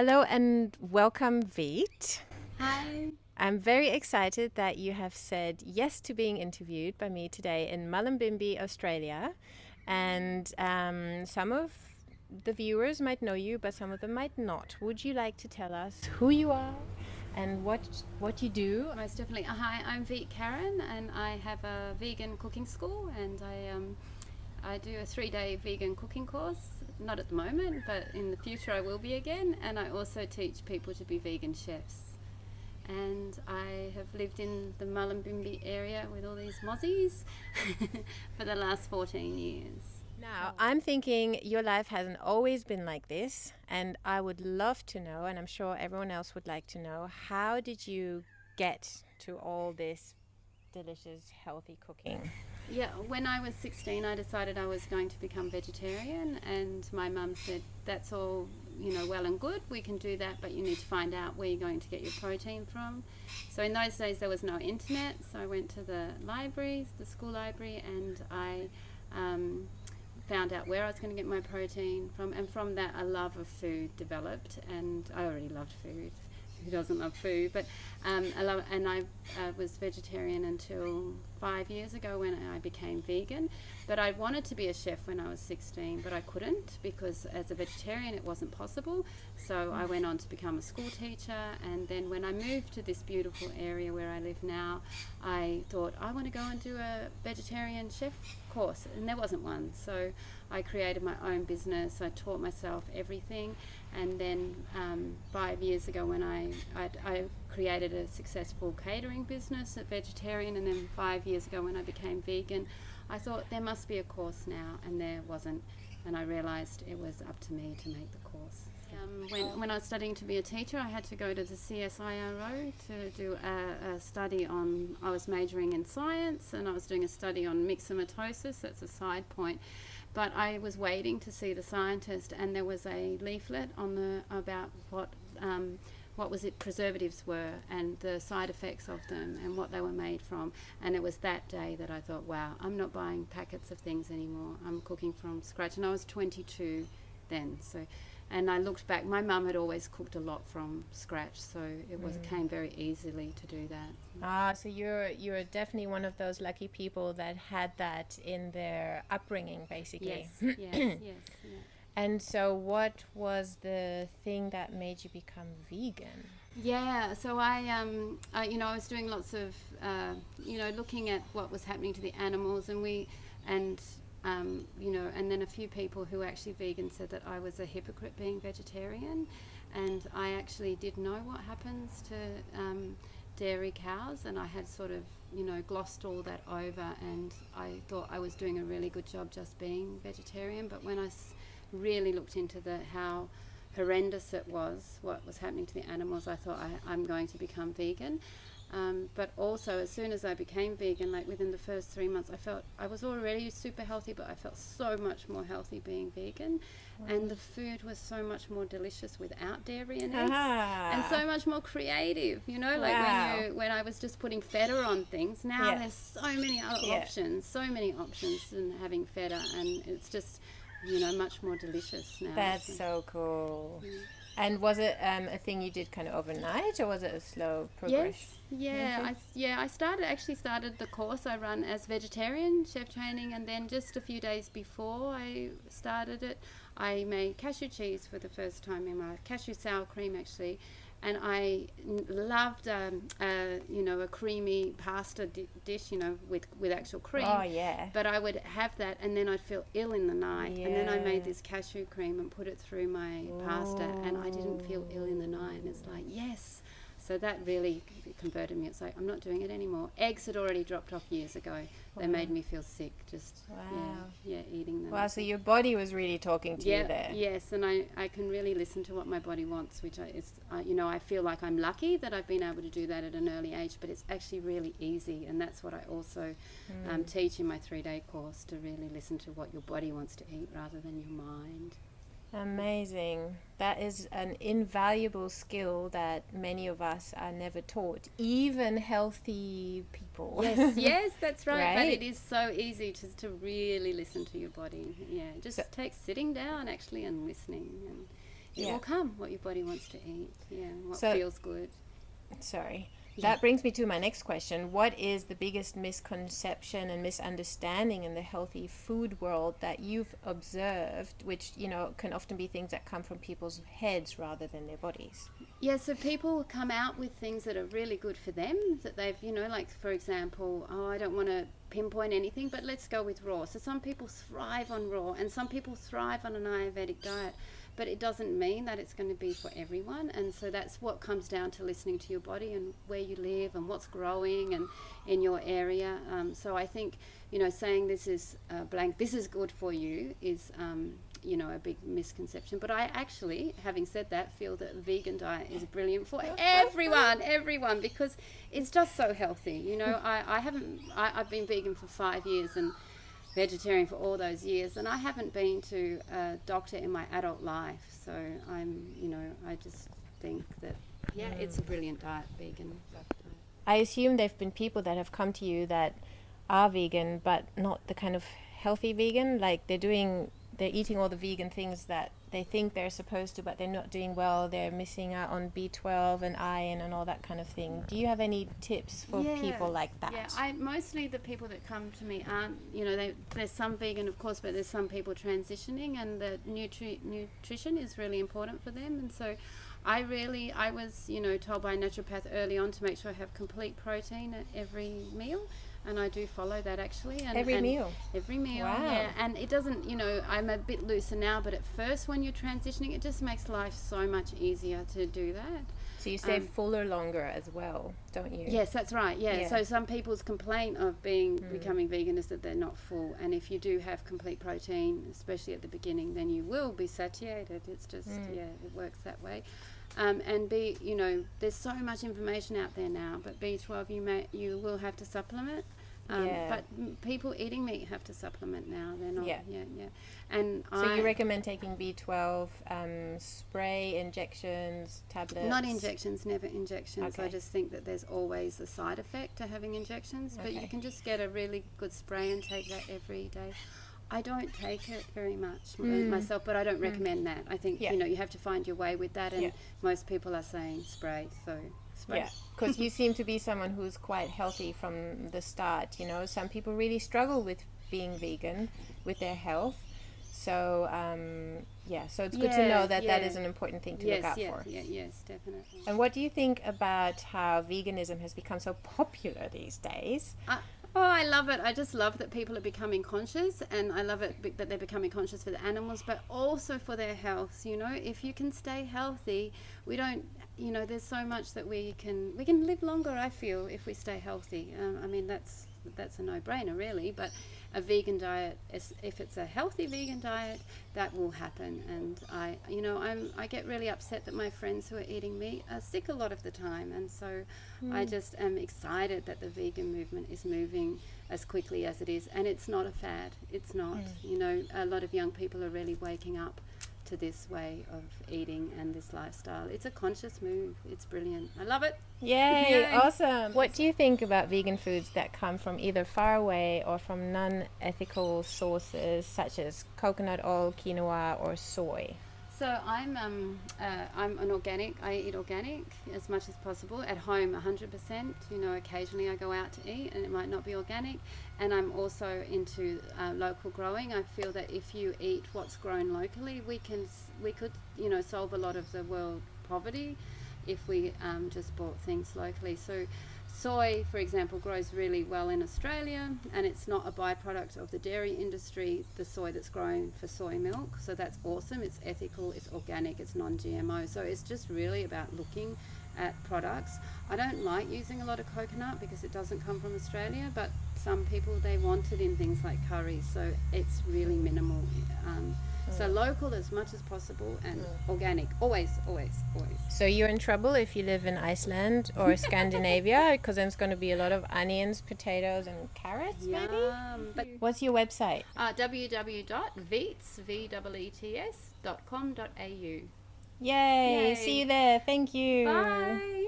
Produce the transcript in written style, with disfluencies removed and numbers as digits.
Hello and welcome, Veet. Hi. I'm very excited that you have said yes to being interviewed by me today in Mullumbimby, Australia. And some of the viewers might know you, but some of them might not. Would you like to tell us who you are and what you do? Most definitely. Hi, I'm Veet Karen, and I have a vegan cooking school, and I do a 3-day vegan cooking course. Not at the moment, but in the future I will be again. And I also teach people to be vegan chefs. And I have lived in the Mullumbimby area with all these mozzies for the last 14 years. Now, I'm thinking your life hasn't always been like this, and I would love to know, and I'm sure everyone else would like to know, how did you get to all this delicious, healthy cooking? Yeah, when I was 16, I decided I was going to become vegetarian, and my mum said, that's all, well and good, we can do that, but you need to find out where you're going to get your protein from. So in those days there was no internet, so I went to the library, the school library, and I found out where I was going to get my protein from, and from that a love of food developed, and I already loved food. Who doesn't love food? But I was vegetarian until 5 years ago when I became vegan. But I wanted to be a chef when I was 16, but I couldn't because as a vegetarian it wasn't possible. So I went on to become a school teacher, and then when I moved to this beautiful area where I live now, I thought I want to go and do a vegetarian chef course, and there wasn't one. So I created my own business. I taught myself everything, and then 5 years ago when I created a successful catering business at vegetarian, and then 5 years ago when I became vegan, I thought there must be a course now, and there wasn't, and I realised it was up to me to make the course. When I was studying to be a teacher, I had to go to the CSIRO to do a study on, I was majoring in science, and I was doing a study on myxomatosis, that's a side point. But I was waiting to see the scientist, and there was a leaflet on about what was it preservatives were and the side effects of them and what they were made from. And it was that day that I thought, wow, I'm not buying packets of things anymore. I'm cooking from scratch. And I was 22 then. And I looked back, my mum had always cooked a lot from scratch, so it came very easily to do that. So you're definitely one of those lucky people that had that in their upbringing, basically. Yes, yes. And so what was the thing that made you become vegan? Yeah, so I was doing lots of, looking at what was happening to the animals, and then a few people who were actually vegan said that I was a hypocrite being vegetarian, and I actually did know what happens to dairy cows, and I had sort of, glossed all that over, and I thought I was doing a really good job just being vegetarian. But when I really looked into how horrendous it was, what was happening to the animals, I thought I'm going to become vegan. But also, as soon as I became vegan, like within the first 3 months, I felt I was already super healthy, but I felt so much more healthy being vegan. And the food was so much more delicious without dairy and eggs, and so much more creative, like when I was just putting feta on things. Now there's so many other options in having feta, and it's just, much more delicious now. That's so cool. And was it a thing you did kind of overnight, or was it a slow progress? Yes, I started the course I run as vegetarian chef training, and then just a few days before I started it, I made cashew cheese for the first time in my cashew sour cream actually. And I loved, a creamy pasta dish, with actual cream. Oh, yeah. But I would have that, and then I'd feel ill in the night. Yeah. And then I made this cashew cream and put it through my pasta, and I didn't feel ill in the night. And it's like, yes. So that really converted me. It's like, I'm not doing it anymore. Eggs had already dropped off years ago. They made me feel sick just, eating them. Wow, so your body was really talking to you there. Yes, and I can really listen to what my body wants, which I feel like I'm lucky that I've been able to do that at an early age, but it's actually really easy, and that's what I also teach in my 3-day course, to really listen to what your body wants to eat rather than your mind. Amazing. That is an invaluable skill that many of us are never taught, even healthy people. Yes, that's right. But it is so easy to really listen to your body. Yeah, it just takes sitting down actually and listening. And it will come, what your body wants to eat. What feels good. Sorry. That brings me to my next question. What is the biggest misconception and misunderstanding in the healthy food world that you've observed, which, can often be things that come from people's heads rather than their bodies? Yeah, so people come out with things that are really good for them, that they've, like, for example, I don't want to pinpoint anything, but let's go with raw. So some people thrive on raw, and some people thrive on an Ayurvedic diet. But it doesn't mean that it's going to be for everyone, and so that's what comes down to listening to your body and where you live and what's growing and in your area. So I think, saying this is blank, this is good for you is, a big misconception. But I actually, having said that, feel that a vegan diet is brilliant for everyone, because it's just so healthy. I've been vegan for 5 years and vegetarian for all those years, and I haven't been to a doctor in my adult life, so I just think that it's a brilliant diet, vegan diet. I assume there have been people that have come to you that are vegan but not the kind of healthy vegan, like they're eating all the vegan things that they think they're supposed to, but they're not doing well, they're missing out on B12 and iron and all that kind of thing. Do you have any tips for people like that? Yeah, mostly the people that come to me aren't, there's some vegan, of course, but there's some people transitioning, and the nutrition is really important for them. And so I was, told by a naturopath early on to make sure I have complete protein at every meal. And I do follow that, actually. Every meal? Every meal, wow. Yeah. And it doesn't, I'm a bit looser now, but at first when you're transitioning, it just makes life so much easier to do that. So you stay fuller longer as well, don't you? Yes, that's right, yeah. So some people's complaint of becoming vegan is that they're not full. And if you do have complete protein, especially at the beginning, then you will be satiated. It's just, it works that way. And there's so much information out there now, but B12 you will have to supplement. But people eating meat have to supplement now. They're not. Yeah. And so you recommend taking B12 spray, injections, tablets? Not injections, never injections. Okay. I just think that there's always a side effect to having injections, but you can just get a really good spray and take that every day. I don't take it very much myself, but I don't recommend that. I think, you have to find your way with that, and most people are saying spray, so spray. Yeah, because you seem to be someone who's quite healthy from the start. Some people really struggle with being vegan, with their health. So, so it's good to know that that is an important thing to look out for. Yes, definitely. And what do you think about how veganism has become so popular these days? I love it. I just love that people are becoming conscious, and I love it that they're becoming conscious for the animals, but also for their health. If you can stay healthy, we don't, there's so much that we can live longer, I feel, if we stay healthy. That's a no-brainer, really, but a vegan diet, if it's a healthy vegan diet, that will happen. And I get really upset that my friends who are eating meat are sick a lot of the time, and so I just am excited that the vegan movement is moving as quickly as it is, and it's not a fad. It's not. A lot of young people are really waking up to this way of eating and this lifestyle. It's a conscious move. It's brilliant. I love it. Yay, awesome. What do you think about vegan foods that come from either far away or from non-ethical sources, such as coconut oil, quinoa, or soy? So I'm an organic. I eat organic as much as possible at home, 100%. Occasionally I go out to eat and it might not be organic. And I'm also into local growing. I feel that if you eat what's grown locally, we could solve a lot of the world poverty if we just bought things locally. So soy, for example, grows really well in Australia, and it's not a byproduct of the dairy industry, the soy that's grown for soy milk. So that's awesome. It's ethical, it's organic, it's non-GMO. So it's just really about looking at products. I don't like using a lot of coconut because it doesn't come from Australia, but some people, they want it in things like curries, so it's really minimal. So local as much as possible, and organic, always. So you're in trouble if you live in Iceland or Scandinavia, because then it's going to be a lot of onions, potatoes, and carrots, maybe? But what's your website? www.veets.com.au. Yay! See you there. Thank you. Bye.